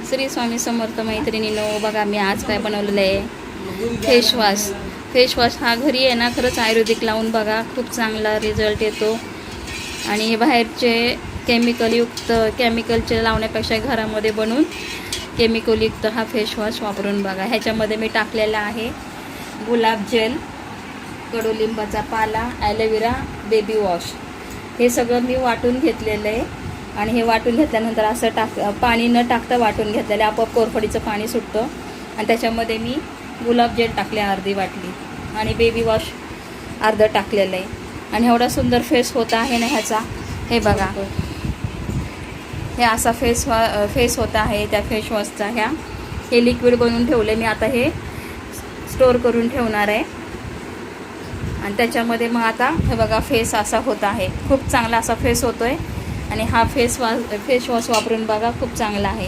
श्री स्वामी समर्थ मैत्रिणींनो, बघा मी आज काय बनवलेलं आहे, फेसवॉश हा घरी आहे ना, खरंच आयुर्वेदिक लावून बघा, खूप चांगला रिझल्ट येतो. आणि बाहेरचे केमिकलचे लावण्यापेक्षा घरामध्ये बनवून केमिकलयुक्त हा फेसवॉश वापरून बघा. ह्याच्यामध्ये मी टाकलेला आहे गुलाब जेल, कडुलिंबाचा पाला, ॲलोवेरा, बेबी वॉश. हे सगळं मी वाटून घेतलेलं आहे. आणि हे वाटून घेतल्यानंतर असं पाणी न टाकता वाटून घेतलेलं आहे. आपोआप कोरफडीचं पाणी सुटतं. आणि त्याच्यामध्ये मी गुलाब जेल टाकले अर्धी वाटली आणि बेबी वॉश अर्धं टाकलेलं आहे. आणि एवढा सुंदर फेस होत आहे ना ह्याचा. हे बघा, हे असा फेस होत आहे त्या फेसवॉशचा. हे लिक्विड बनवून ठेवले मी. आता हे स्टोअर करून ठेवणार आहे. आणि त्याच्यामध्ये मग आता हे बघा फेस असा होत आहे. खूप चांगला असा फेस होतो आहे. आणि हा फेसवॉश वापरून बघा, खूप चांगला आहे.